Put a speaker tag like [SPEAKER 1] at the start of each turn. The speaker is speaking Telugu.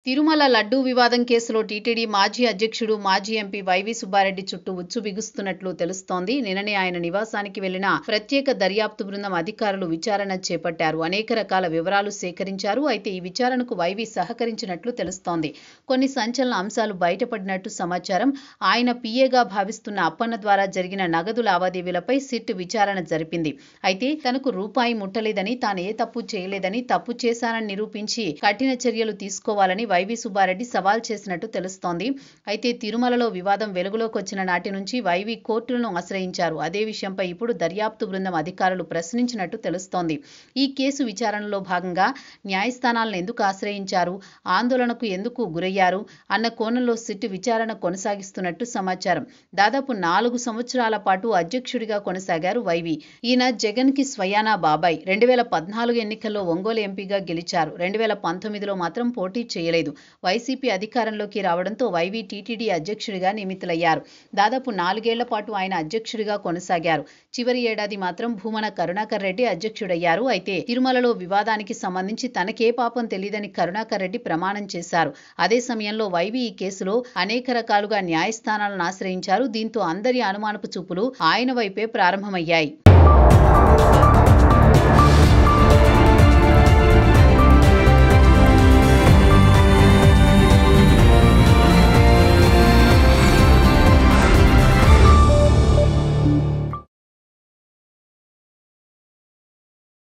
[SPEAKER 1] తిరుమల లడ్డూ వివాదం కేసులో టీటీడీ మాజీ అధ్యక్షుడు మాజీ ఎంపీ వైవి సుబ్బారెడ్డి చుట్టూ ఉచ్చు బిగుస్తున్నట్లు తెలుస్తోంది. నిన్ననే ఆయన నివాసానికి వెళ్లిన ప్రత్యేక దర్యాప్తు బృందం అధికారులు విచారణ చేపట్టారు. అనేక రకాల వివరాలు సేకరించారు. అయితే ఈ విచారణకు వైవి సహకరించినట్లు తెలుస్తోంది. కొన్ని సంచలన అంశాలు బయటపడినట్టు సమాచారం. ఆయన పీఏగా భావిస్తున్న అప్పన్న ద్వారా జరిగిన నగదు లావాదేవీలపై సిట్ విచారణ జరిపింది. అయితే తనకు రూపాయి ముట్టలేదని, తాను ఏ తప్పు చేయలేదని, తప్పు చేశానని నిరూపించి కఠిన చర్యలు తీసుకోవాలని వైవి సుబ్బారెడ్డి సవాల్ చేసినట్టు తెలుస్తోంది. అయితే తిరుమలలో వివాదం వెలుగులోకి వచ్చిన నాటి నుంచి వైవి కోర్టులను ఆశ్రయించారు. అదే విషయంపై ఇప్పుడు దర్యాప్తు బృందం అధికారులు ప్రశ్నించినట్టు తెలుస్తోంది. ఈ కేసు విచారణలో భాగంగా న్యాయస్థానాలను ఎందుకు ఆశ్రయించారు, ఆందోళనకు ఎందుకు గురయ్యారు అన్న కోణంలో సిట్ విచారణ కొనసాగిస్తున్నట్టు సమాచారం. దాదాపు 4 సంవత్సరాల పాటు అధ్యక్షుడిగా కొనసాగారు వైవి. ఈయన జగన్ కి స్వయానా బాబాయ్. 2014 ఎన్నికల్లో ఒంగోలు ఎంపీగా గెలిచారు. 2019లో మాత్రం పోటీ చేయలేదు. వైసీపీ అధికారంలోకి రావడంతో వైవి టీటీడీ అధ్యక్షుడిగా నియమితులయ్యారు. దాదాపు 4 ఏళ్ల పాటు ఆయన అధ్యక్షుడిగా కొనసాగారు. చివరి ఏడాది మాత్రం భూమన కరుణాకర్ రెడ్డి అధ్యక్షుడయ్యారు. అయితే తిరుమలలో వివాదానికి సంబంధించి తనకే పాపం తెలియదని కరుణాకర్ రెడ్డి ప్రమాణం చేశారు. అదే సమయంలో వైవి ఈ కేసులో అనేక రకాలుగా న్యాయస్థానాలను ఆశ్రయించారు. దీంతో అందరి అనుమానపు చూపులు ఆయన వైపే ప్రారంభమయ్యాయి.